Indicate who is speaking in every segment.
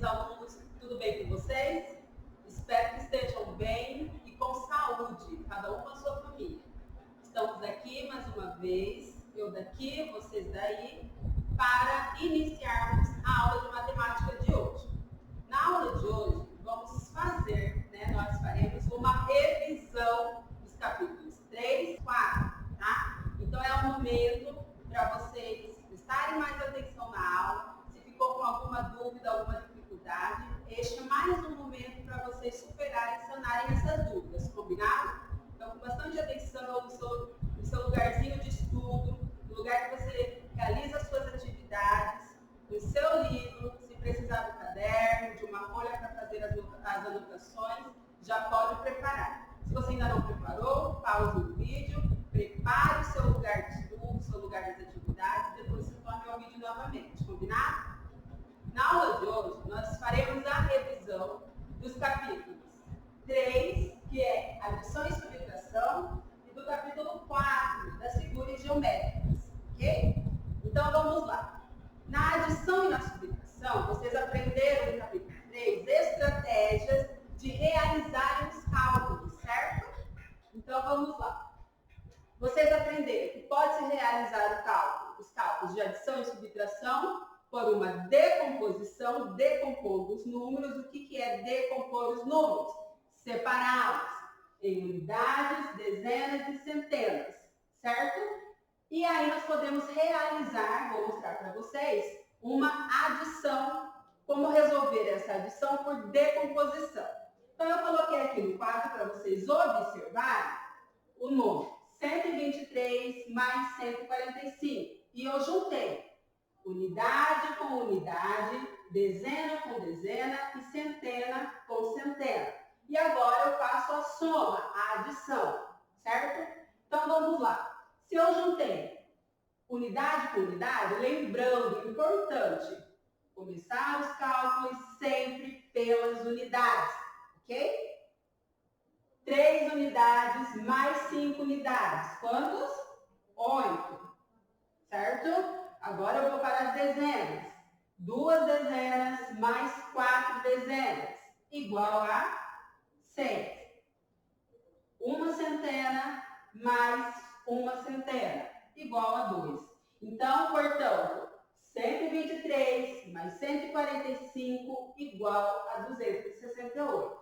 Speaker 1: alunos, tudo bem com vocês? Espero que estejam bem e com saúde, cada um com a sua família. Estamos aqui mais uma vez, eu daqui, vocês daí, para iniciarmos a aula de matemática de hoje. Na aula de hoje, vamos fazer, nós faremos uma revisão dos capítulos 3 e 4, tá? Então é o momento para vocês prestarem mais atenção na aula. Se ficou com alguma dúvida, alguma dificuldade, este é mais um momento para vocês superarem e sanarem essas dúvidas, combinado? Então, com bastante atenção no seu lugarzinho de estudo, no lugar que você realiza as suas atividades, no seu livro, se precisar do caderno, de uma folha para fazer as anotações, já pode preparar. Se você ainda não preparou, pause o vídeo, prepare o seu lugar de estudo, o seu lugar das atividades, depois se torne ao vídeo novamente, combinado? Na aula de hoje, nós faremos a revisão dos capítulos 3, que é adição e subtração, e do capítulo 4, das figuras geométricas, ok? Então, vamos lá. Na adição e na subtração, vocês aprenderam no capítulo 3 estratégias de realizarem os cálculos, certo? Então, vamos lá. Vocês aprenderam que pode-se realizar os cálculos de adição e subtração por uma decomposição, decompondo os números. O que é decompor os números? Separá-los em unidades, dezenas e centenas, certo? E aí nós podemos realizar, vou mostrar para vocês, uma adição. Como resolver essa adição por decomposição? Então eu coloquei aqui no quadro para vocês observarem o número 123 mais 145. E eu juntei unidade com unidade, dezena com dezena e centena com centena. E agora eu faço a soma, a adição, certo? Então vamos lá. Se eu juntei unidade com unidade, lembrando, importante, começar os cálculos sempre pelas unidades, ok? 3 unidades mais 5 unidades. Quantos? 8. Certo? Agora eu vou para as dezenas. 2 dezenas mais 4 dezenas, igual a 100. Uma centena mais uma centena, igual a 2. Então, portanto, 123 mais 145, igual a 268.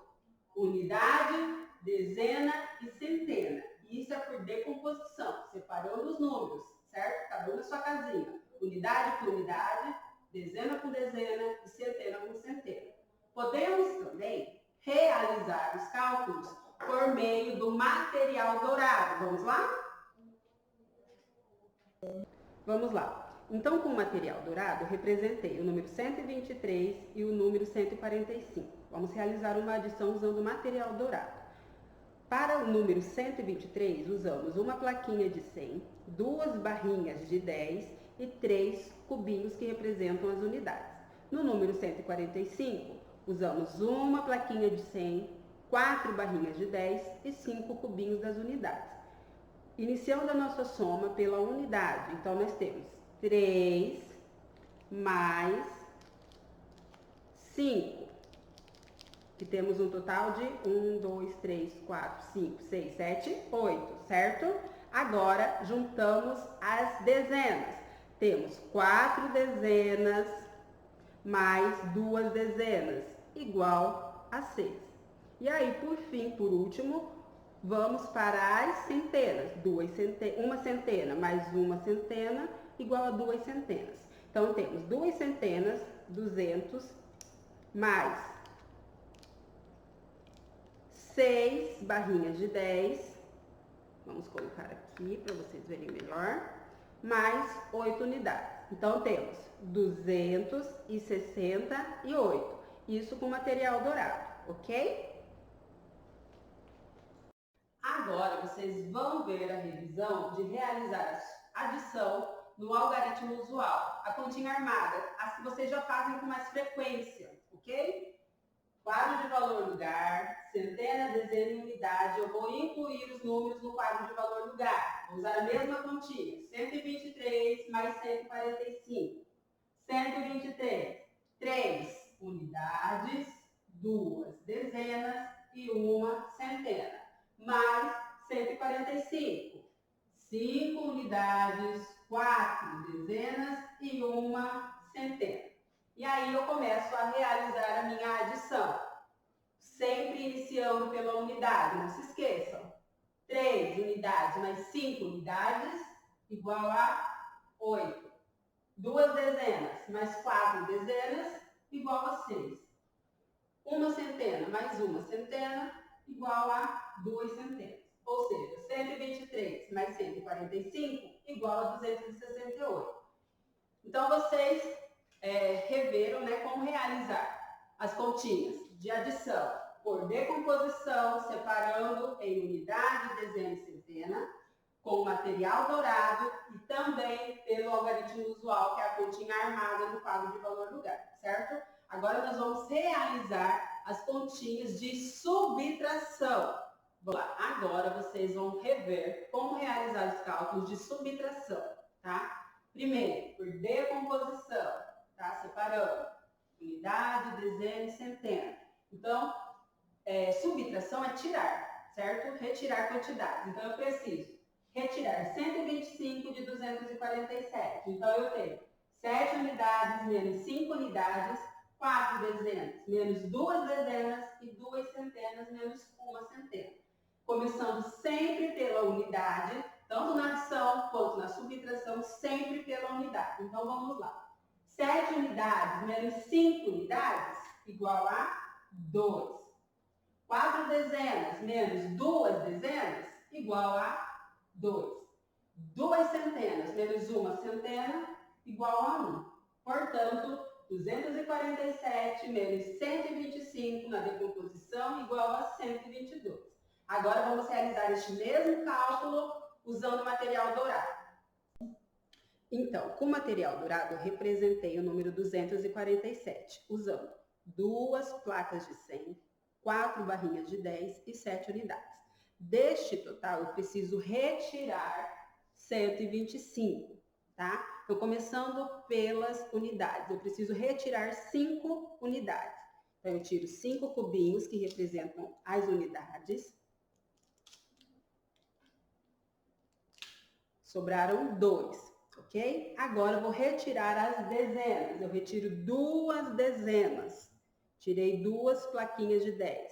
Speaker 1: Unidade, dezena e centena. Isso é por decomposição, separando os números, certo? Cada um na sua casinha. Unidade por unidade, dezena por dezena e centena por centena. Podemos também realizar os cálculos por meio do material dourado. Vamos lá? Vamos lá. Então, com o material dourado, representei o número 123 e o número 145. Vamos realizar uma adição usando o material dourado. Para o número 123, usamos uma plaquinha de 100, 2 barrinhas de 10 e 3 cubinhos que representam as unidades. No número 145, usamos uma plaquinha de 100, 4 barrinhas de 10 e 5 cubinhos das unidades. Iniciando a nossa soma pela unidade, então nós temos 3 mais 5. Que temos um total de 1, 2, 3, 4, 5, 6, 7, 8, certo? Agora, juntamos as dezenas. Temos 4 dezenas mais 2 dezenas, igual a 6. E aí, por fim, por último, vamos para as centenas. Uma centena mais uma centena, igual a 2 centenas. Então, temos 2 centenas, 200, mais 6 barrinhas de 10, vamos colocar aqui para vocês verem melhor, mais 8 unidades. Então, temos 268, isso com material dourado, ok? Agora, vocês vão ver a revisão de realizar a adição no algarismo usual, a continha armada, as que vocês já fazem com mais frequência, ok? Quadro de valor lugar, centena, dezena e unidade. Eu vou incluir os números no quadro de valor lugar. Vou usar a mesma continha. 123 mais 145. 123. 3 unidades. unidades, 2 dezenas e 1 centena, mais 145. 5 unidades, 4 dezenas e 1 centena. E aí eu começo a realizar a minha adição, sempre iniciando pela unidade, não se esqueçam. 3 unidades mais 5 unidades, igual a 8. 2 dezenas mais 4 dezenas, igual a 6. 1 centena mais 1 centena, igual a 2 centenas. Ou seja, 123 mais 145, igual a 268. Então, vocês reveram, né, como realizar as continhas de adição por decomposição, separando em unidade, dezena e centena, com material dourado e também pelo algarismo usual, que é a continha armada no quadro de valor lugar, certo? Agora nós vamos realizar as continhas de subtração. Vamos lá, agora vocês vão rever como realizar os cálculos de subtração, tá? Primeiro, por decomposição, tá? Separando unidade, dezena e centena. Então, subtração é tirar, certo? Retirar quantidades. Então, eu preciso retirar 125 de 247. Então, eu tenho 7 unidades menos 5 unidades, 4 dezenas menos 2 dezenas e 2 centenas menos 1 centena. Começando sempre pela unidade, tanto na adição quanto na subtração, sempre pela unidade. Então, vamos lá. 7 unidades menos 5 unidades, igual a 2. 4 dezenas menos 2 dezenas, igual a 2. 2 centenas menos 1 centena, igual a 1. Portanto, 247 menos 125 na decomposição, igual a 122. Agora, vamos realizar este mesmo cálculo usando o material dourado. Então, com o material dourado, eu representei o número 247, usando 2 placas de 100, 4 barrinhas de 10 e 7 unidades. Deste total, eu preciso retirar 125, tá? Então, começando pelas unidades, eu preciso retirar 5 unidades. Então, eu tiro 5 cubinhos, que representam as unidades. Sobraram 2, ok? Agora, eu vou retirar as dezenas. Eu retiro 2 dezenas. Tirei 2 plaquinhas de 10.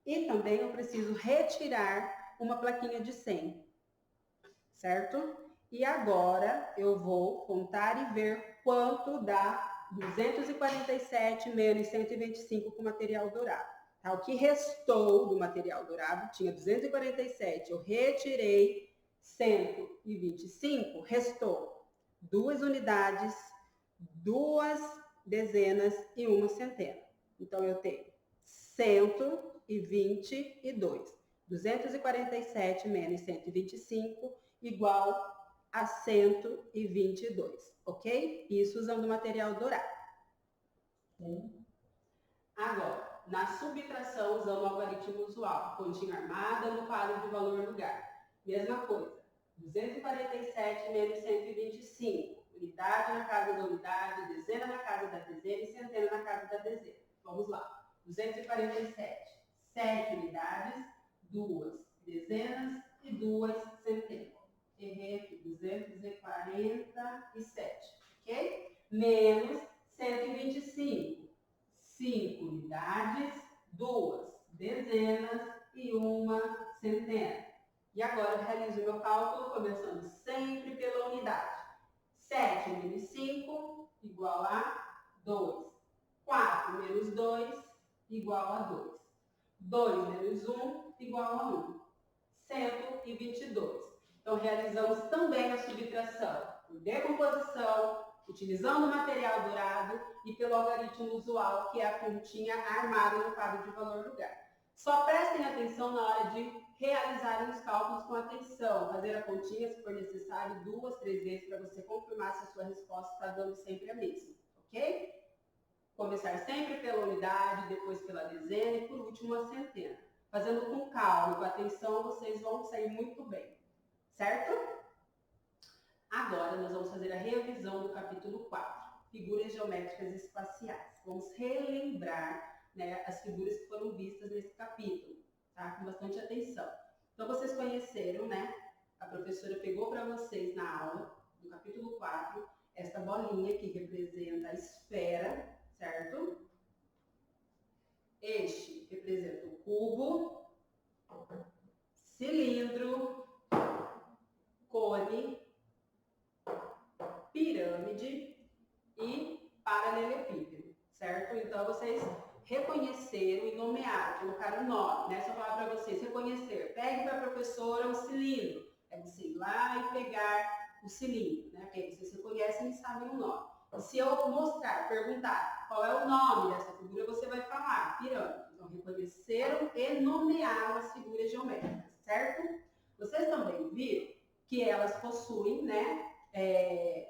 Speaker 1: E também eu preciso retirar uma plaquinha de 100, certo? E agora eu vou contar e ver quanto dá 247 menos 125 com material dourado. Tá? O que restou do material dourado tinha 247, eu retirei 125, restou 2 unidades, 2 dezenas e 1 centena. Então, eu tenho 122. 247 menos 125 igual a 122, ok? Isso usando o material dourado. Agora, na subtração, usando o algarismo usual, continha armada no quadro de valor lugar. Mesma coisa, 247 menos 125, unidade na casa da unidade, dezena na casa da dezena e centena na casa da dezena. Vamos lá, 247, 7 unidades, 2 dezenas e 2 centenas. Errei aqui, 247, ok? Menos 125, 5 unidades, 2 dezenas e 1 centena. E agora eu realizo o meu cálculo começando sempre pela unidade. 7 menos 5 igual a 2. 4 menos 2 igual a 2. 2 menos 1 igual a 1. 122. Então, realizamos também a subtração por decomposição, utilizando o material dourado e pelo algarismo usual, que é a continha armada no quadro de valor lugar. Só prestem atenção na hora de realizarem os cálculos com atenção, fazer a continha, se for necessário, 2, 3 vezes para você confirmar se a sua resposta está dando sempre a mesma, ok? Começar sempre pela unidade, depois pela dezena e por último a centena. Fazendo com calma, com atenção, vocês vão sair muito bem, certo? Agora nós vamos fazer a revisão do capítulo 4. figuras geométricas espaciais. Vamos relembrar, né, as figuras que foram vistas nesse capítulo, tá? Com bastante atenção. Então, vocês conheceram, né? A professora pegou para vocês na aula, do capítulo 4, esta bolinha que representa a esfera, certo? Este representa o cubo, cilindro, cone, pirâmide e paralelepípedo, certo? Então, vocês reconheceram e nomearam, colocaram o nome, né? Se eu falar para vocês reconhecer, pegue para a professora o cilindro, é você ir lá e pegar o cilindro, né? Porque vocês reconhecem e sabem o nome. E se eu mostrar, perguntar qual é o nome dessa figura, você vai falar pirâmide. Então, reconheceram e nomearam as figuras geométricas, certo? Vocês também viram que elas possuem, né,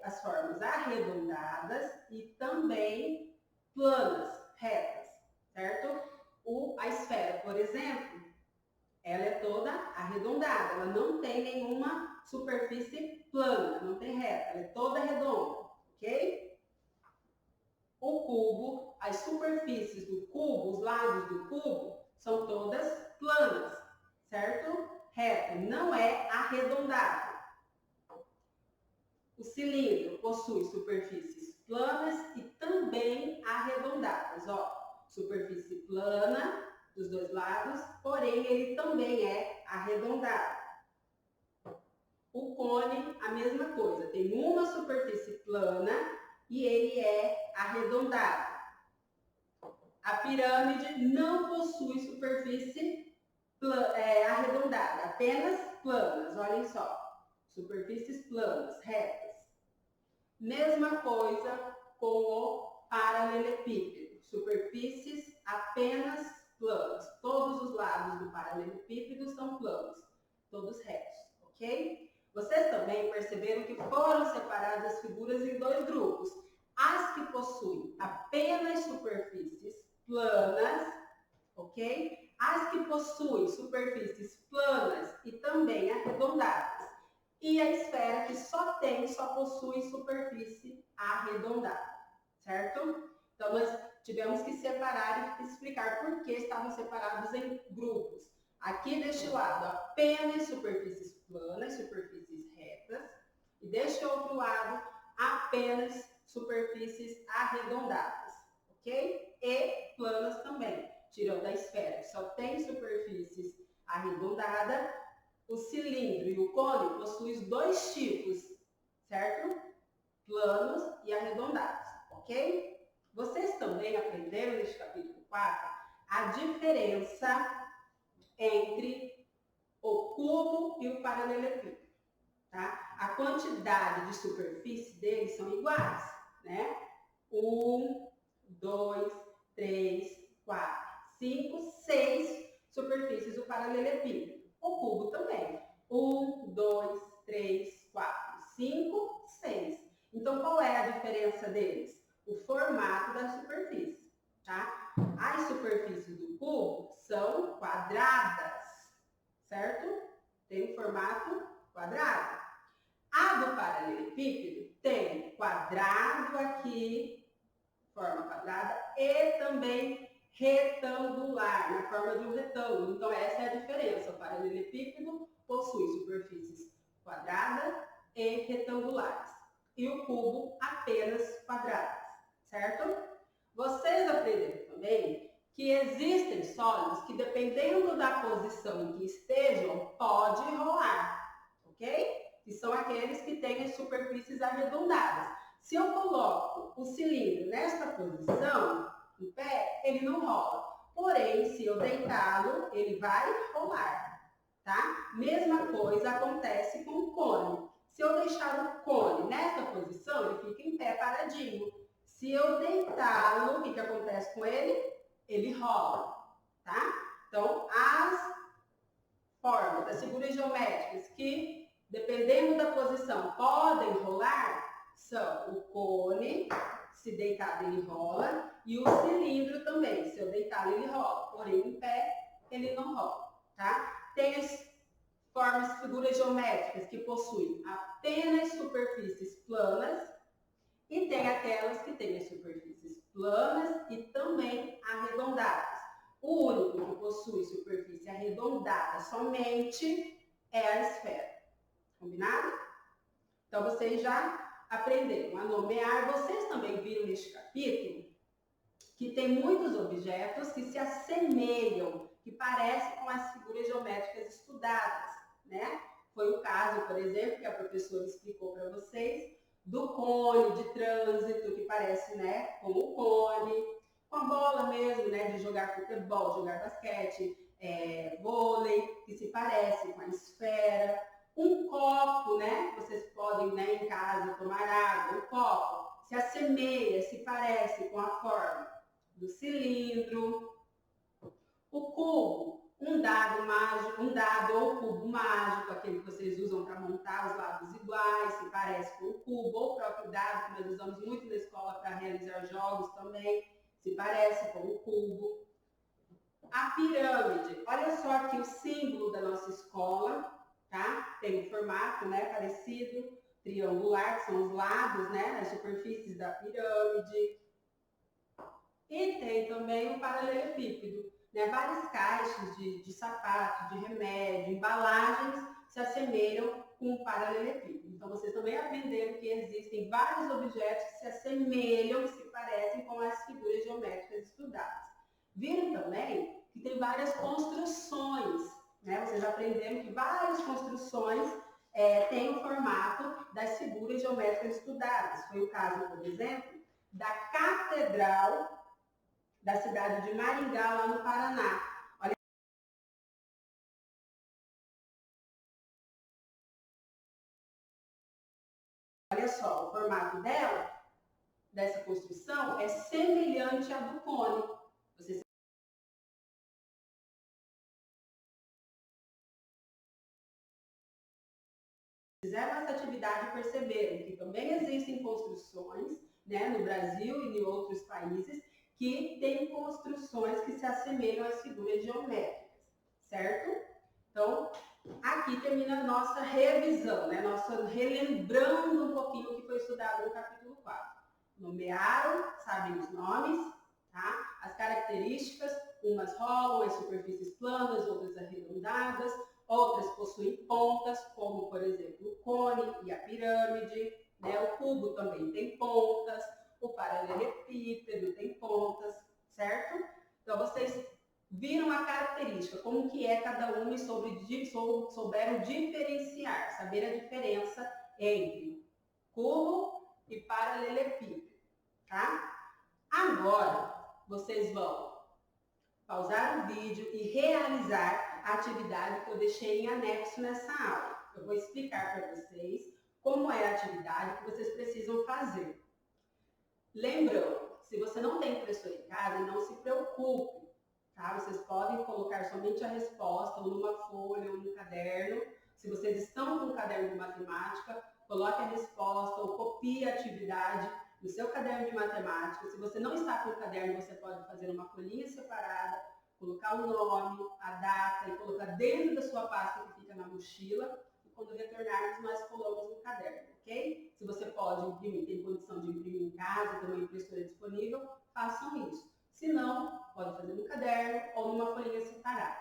Speaker 1: as formas arredondadas e também planas, retas, certo? A esfera, por exemplo, ela é toda arredondada, ela não tem nenhuma superfície plana, não tem reta, ela é toda redonda, ok? O cubo, as superfícies do cubo, os lados do cubo, são todas planas, certo? Reto, não é arredondado. O cilindro possui superfícies planas e também arredondadas, ó. Superfície plana dos dois lados, porém ele também é arredondado. O cone, a mesma coisa, tem uma superfície plana e ele é arredondado. A pirâmide não possui superfície arredondada, apenas planas, olhem só. Superfícies planas, retas. Mesma coisa com o paralelepípedo, superfícies apenas planas. Todos os lados do paralelepípedo são planos, todos retos, ok? Vocês também perceberam que foram separadas as figuras em dois grupos. As que possuem apenas superfícies planas, ok? As que possuem superfícies planas e também arredondadas. E a esfera que só possui superfície arredondada, certo? Então, nós tivemos que separar e explicar por que estavam separados em grupos. Aqui deste lado, apenas superfícies planas, superfícies retas. E deste outro lado, apenas superfícies arredondadas, ok? E planas também, tirando a esfera, que só tem superfícies arredondadas. O cilindro e o cone possuem os dois tipos, certo? Planos e arredondados, ok? Vocês também aprenderam neste capítulo 4 a diferença entre o cubo e o paralelepípedo, tá? A quantidade de superfície deles são iguais, né? 1, 2, 3, 4, 5, 6 superfícies do paralelepípedo. O cubo também. 1, 2, 3, 4, 5, 6. Então, qual é a diferença deles? O formato da superfície, tá? As superfícies do cubo são quadradas, certo? Tem um formato quadrado. A do paralelepípedo tem quadrado aqui, forma quadrada, e também retangular, na forma de um retângulo. Então, essa é a diferença. O paralelepípedo possui superfícies quadradas e retangulares. E o cubo apenas quadradas, certo? Vocês aprenderam também que existem sólidos que, dependendo da posição em que estejam, pode rolar, ok? Que são aqueles que têm as superfícies arredondadas. Se eu coloco o cilindro nesta posição, em pé, ele não rola. Porém, se eu deitá-lo, ele vai rolar, tá? Mesma coisa acontece com o cone. Se eu deixar o cone nesta posição, ele fica em pé paradinho. Se eu deitá-lo, o que acontece com ele? Ele rola, tá? Então, as formas, as figuras geométricas que, dependendo da posição, podem rolar, são o cone, se deitado ele rola, e o cilindro também, se eu deitá-lo ele rola, porém em pé ele não rola, tá? Tem as formas, figuras geométricas que possuem apenas superfícies planas E tem aquelas que têm as superfícies planas e também arredondadas. O único que possui superfície arredondada somente é a esfera. Combinado? Então, vocês já aprenderam a nomear. Vocês também viram neste capítulo que tem muitos objetos que se assemelham, que parecem com as figuras geométricas estudadas, né? Foi o caso, por exemplo, que a professora explicou para vocês, do cone de trânsito, que parece, né, com o cone, com a bola mesmo, né, de jogar futebol, jogar basquete, vôlei, que se parece com a esfera. Um copo, né, vocês podem, né, em casa tomar água, o copo se assemelha, se parece com a forma do cilindro. O cubo, um dado mágico, um dado ou cubo mágico, aquele que vocês usam para montar os lados iguais, se parece com o cubo, ou o próprio dado, que nós usamos muito na escola para realizar jogos também, se parece com o cubo. A pirâmide, olha só aqui o símbolo da nossa escola, tá? Tem um formato, né, parecido, triangular, que são os lados, né, as superfícies da pirâmide. E tem também o paralelepípedo, né? Várias caixas de sapato, de remédio, embalagens se assemelham com o paralelepípedo. Então, vocês também aprenderam que existem vários objetos que se assemelham, que se parecem com as figuras geométricas estudadas. Viram também que tem várias construções, né? Vocês aprenderam que várias construções têm o formato das figuras geométricas estudadas. Foi o caso, por exemplo, da Catedral da cidade de Maringá, lá no Paraná. Olha só, o formato dela, dessa construção, é semelhante à do cone. Vocês fizeram essa atividade e perceberam que também existem construções, né, no Brasil e em outros países, que têm construções que se assemelham às figuras geométricas, certo? Então, aqui termina a nossa revisão, né? Nossa relembrando um pouquinho o que foi estudado no capítulo 4. Nomearam, sabem os nomes, tá? As características, umas rolam, as superfícies planas, outras arredondadas, outras possuem pontas, como, por exemplo, o cone e a pirâmide, né? O cubo também tem pontas, o paralelepípedo tem pontas, certo? Então, vocês viram a característica, como que é cada uma e souberam diferenciar, saber a diferença entre cubo e paralelepípedo, tá? Agora, vocês vão pausar o vídeo e realizar a atividade que eu deixei em anexo nessa aula. Eu vou explicar para vocês como é a atividade que vocês precisam fazer. Lembrando, se você não tem impressora em casa, não se preocupe, tá? Vocês podem colocar somente a resposta ou numa folha ou num caderno. Se vocês estão com um caderno de matemática, coloque a resposta ou copie a atividade no seu caderno de matemática. Se você não está com o caderno, você pode fazer uma folhinha separada, colocar o nome, a data e colocar dentro da sua pasta que fica na mochila. E quando retornarmos, nós colocamos no caderno, ok? Se você pode imprimir, tem condição de imprimir em casa, tem uma impressora disponível, façam isso. Se não, pode fazer no caderno ou numa folhinha separada.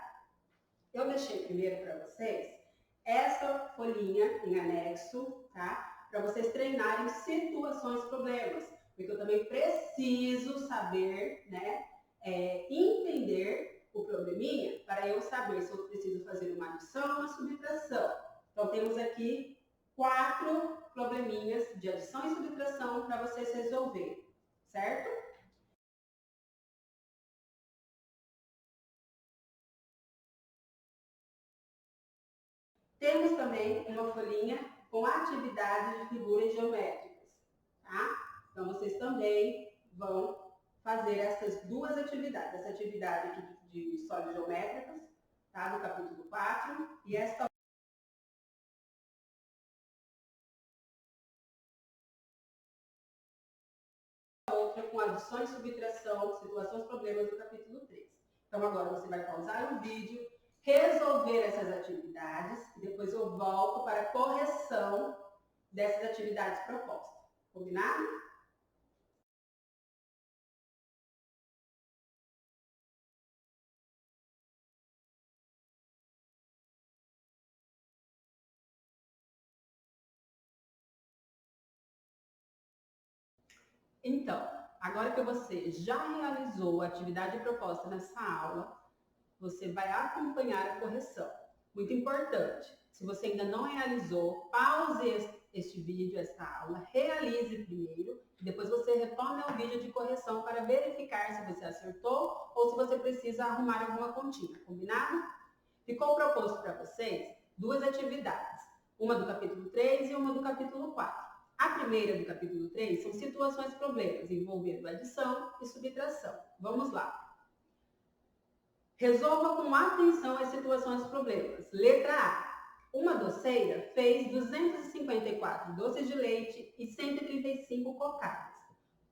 Speaker 1: Eu deixei primeiro para vocês essa folhinha em anexo, tá? Para vocês treinarem situações problemas, porque eu também preciso saber, né, entender o probleminha para eu saber se eu preciso fazer uma adição ou uma subtração. Então temos aqui 4 probleminhas de adição e subtração para vocês resolverem, certo? Temos também uma folhinha com atividades de figuras geométricas, tá? Então, vocês também vão fazer essas duas atividades. Essa atividade aqui de sólidos geométricos, tá? No capítulo 4, e esta outra com adição e subtração, situações, problemas do capítulo 3. Então, agora você vai pausar o vídeo, resolver essas atividades, e depois eu volto para a correção dessas atividades propostas. Combinado? Então, agora que você já realizou a atividade proposta nessa aula, você vai acompanhar a correção. Muito importante, se você ainda não realizou, pause este vídeo, esta aula, realize primeiro, e depois você retome ao vídeo de correção para verificar se você acertou ou se você precisa arrumar alguma continha, combinado? Ficou proposto para vocês duas atividades, uma do capítulo 3 e uma do capítulo 4. A primeira do capítulo 3 são situações problemas envolvendo adição e subtração. Vamos lá. Resolva com atenção as situações problemas. Letra A. Uma doceira fez 254 doces de leite e 135 cocadas.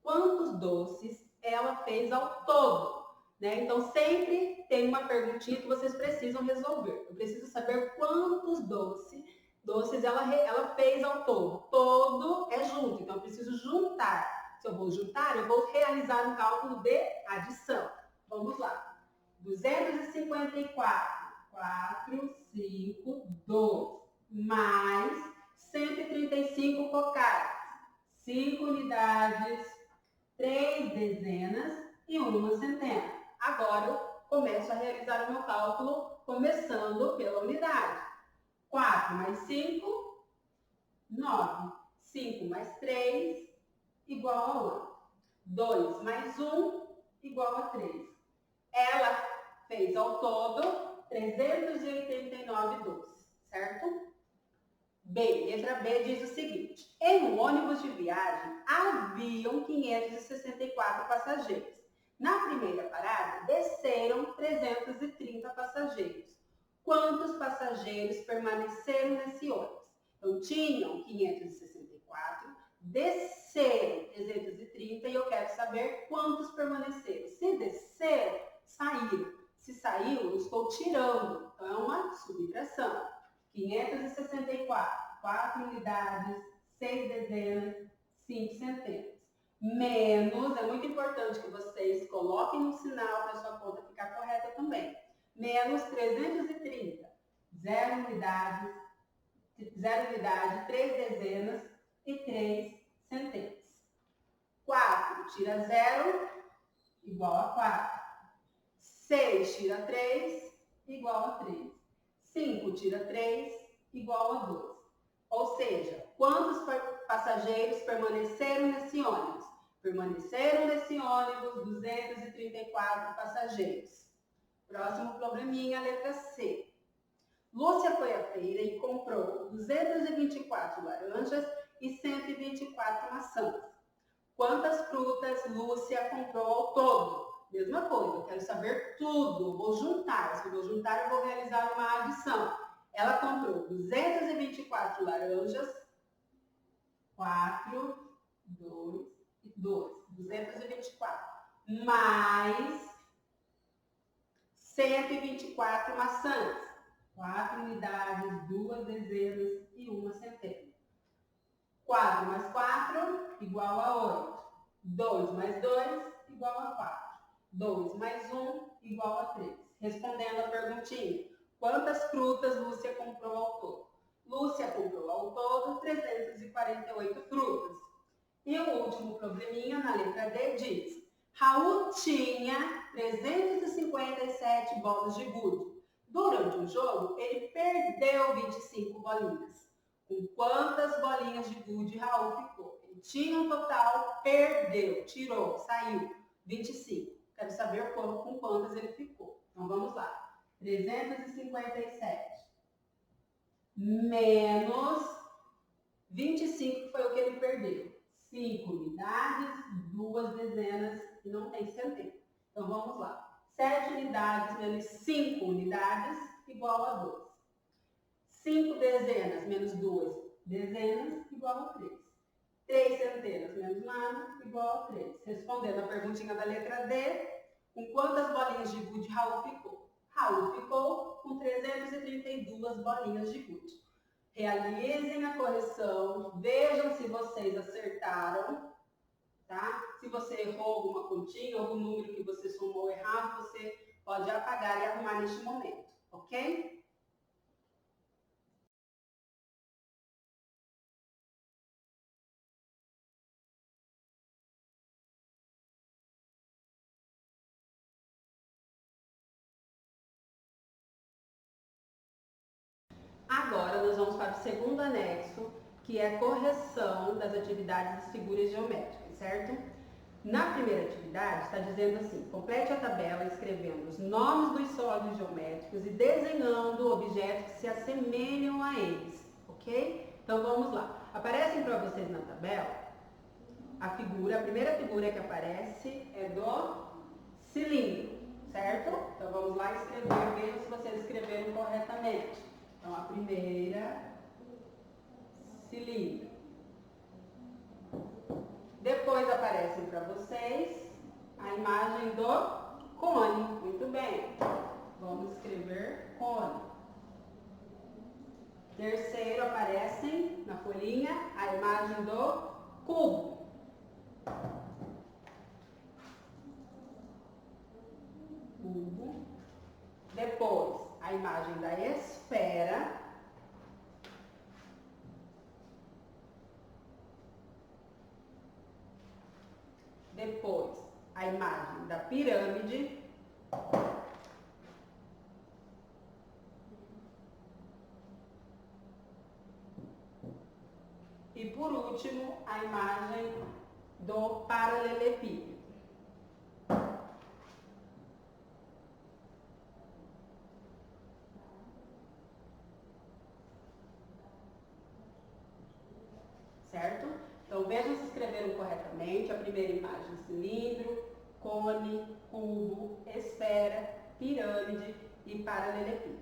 Speaker 1: Quantos doces ela fez ao todo? Né? Então, sempre tem uma perguntinha que vocês precisam resolver. Eu preciso saber quantos doces ela fez ao todo. Todo é junto, então eu preciso juntar. Se eu vou juntar, eu vou realizar um cálculo de adição. Vamos lá. 254, 4, 5, 2, mais 135 cocadas, 5 unidades, 3 dezenas e uma centena. Agora eu começo a realizar o meu cálculo, começando pela unidade. 4 mais 5, 9. 5 mais 3, igual a 8. 2 mais 1, igual a 3. Ela fez ao todo 389 doces, certo? Bem, letra B diz o seguinte: em um ônibus de viagem haviam 564 passageiros. Na primeira parada, desceram 330 passageiros. Quantos passageiros permaneceram nesse ônibus? Então, tinham 564, desceram 330 e eu quero saber quantos permaneceram. Se desceram, saíram. Se saiu, eu estou tirando. Então, é uma subtração. 564, 4 unidades, 6 dezenas, 5 centenas. Menos, é muito importante que vocês coloquem um sinal para a sua conta ficar correta também. Menos 330, 0 unidade, 3 dezenas e 3 centenas. 4 tira 0, igual a 4. 6 tira 3, igual a 3. 5 tira 3, igual a 2. Ou seja, quantos passageiros permaneceram nesse ônibus? Permaneceram nesse ônibus 234 passageiros. Próximo probleminha, letra C. Lúcia foi à feira e comprou 224 laranjas e 124 maçãs. Quantas frutas Lúcia comprou ao todo? Mesma coisa, eu quero saber tudo. Vou juntar. Se eu vou juntar, eu vou realizar uma adição. Ela comprou 224 laranjas, 4, 2, 224. Mais 124 maçãs. 4 unidades, 2 dezenas e uma centena. 4 mais 4, igual a 8. 2 mais 2, igual a 4. 2 mais 1, igual a 3. Respondendo a perguntinha, quantas frutas Lúcia comprou ao todo? Lúcia comprou ao todo 348 frutas. E o último probleminha, na letra D, diz: Raul tinha 357 bolas de gude. Durante o jogo, ele perdeu 25 bolinhas. Com quantas bolinhas de gude Raul ficou? Ele tinha um total, perdeu, tirou, saiu, 25. Quero saber com quantas ele ficou. Então, vamos lá. 357 menos 25, que foi o que ele perdeu. 5 unidades, 2 dezenas e não tem centena. Então, vamos lá. 7 unidades menos 5 unidades, igual a 12. 5 dezenas menos 2 dezenas, igual a 3. 3 centenas menos nada, igual a 3. Respondendo a perguntinha da letra D, com quantas bolinhas de gude Raul ficou? Raul ficou com 332 bolinhas de gude. Realizem a correção, vejam se vocês acertaram, tá? Se você errou alguma continha, algum número que você somou errado, você pode apagar e arrumar neste momento, ok? agora nós vamos para o segundo anexo, que é a correção das atividades das figuras geométricas, certo? Na primeira atividade está dizendo assim: complete a tabela escrevendo os nomes dos sólidos geométricos e desenhando objetos que se assemelham a eles, ok? Então vamos lá. Aparecem para vocês na tabela a primeira figura que aparece é do cilindro, certo? Então vamos lá escrever, vejam se vocês escreveram corretamente. Então a primeira, cilindro. Depois aparecem para vocês a imagem do cone. Muito bem. Vamos escrever cone. Terceiro, aparecem na folhinha a imagem do cubo. Cubo. Depois, a imagem da esfera. Depois, a imagem da pirâmide. E por último, a imagem do paralelepípedo. Certo? Então vejam se escreveram corretamente. A primeira imagem: cilindro, cone, cubo, esfera, pirâmide e paralelepípedo.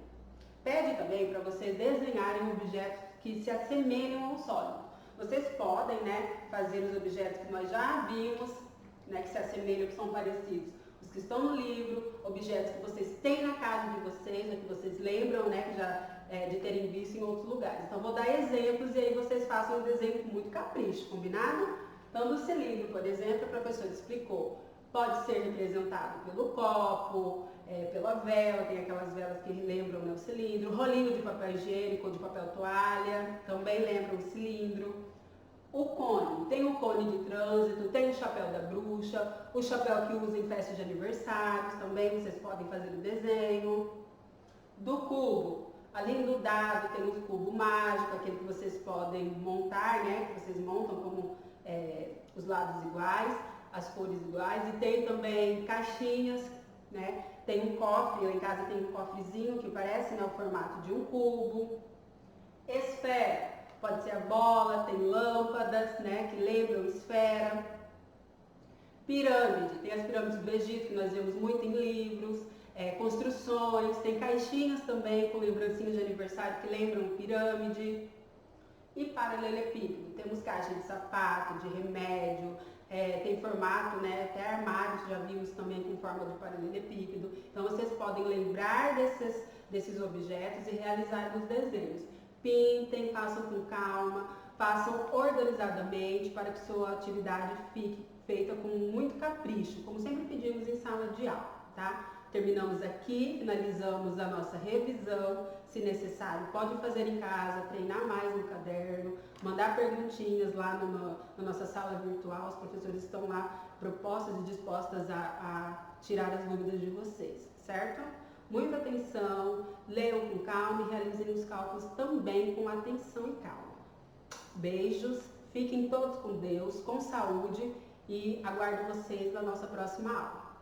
Speaker 1: Pede também para vocês desenharem objetos que se assemelham ao sólido. Vocês podem, fazer os objetos que nós já vimos, que se assemelham, que são parecidos. Os que estão no livro, objetos que vocês têm na casa de vocês, que vocês lembram, que já de terem visto em outros lugares. Então, vou dar exemplos e aí vocês façam um desenho com muito capricho, combinado? Então, do cilindro, por exemplo, a professora explicou. Pode ser representado pelo copo, pela vela, tem aquelas velas que lembram o cilindro, rolinho de papel higiênico ou de papel toalha, também lembram o cilindro. O cone, tem o cone de trânsito, tem o chapéu da bruxa, o chapéu que usa em festas de aniversários, também vocês podem fazer o desenho. Do cubo, além do dado, tem o cubo mágico, aquele que vocês podem montar, que vocês montam como os lados iguais, as cores iguais, e tem também caixinhas, tem um cofre, lá em casa tem um cofrezinho que parece o formato de um cubo. Esfera, pode ser a bola, tem lâmpadas, que lembram esfera. Pirâmide, tem as pirâmides do Egito, que nós vemos muito em livros, construções, tem caixinhas também com lembrancinhas de aniversário que lembram pirâmide. E paralelepípedo, temos caixa de sapato, de remédio, tem formato, até armários já vimos também com forma de paralelepípedo. Então vocês podem lembrar desses objetos e realizar os desenhos. Pintem, façam com calma, façam organizadamente para que sua atividade fique feita com muito capricho, como sempre pedimos em sala de aula, tá? Terminamos aqui, finalizamos a nossa revisão. Se necessário, pode fazer em casa, treinar mais no caderno, mandar perguntinhas lá na nossa sala virtual. Os professores estão lá propostas e dispostas a tirar as dúvidas de vocês, certo? Muita atenção, leiam com calma e realizem os cálculos também com atenção e calma. Beijos, fiquem todos com Deus, com saúde e aguardo vocês na nossa próxima aula.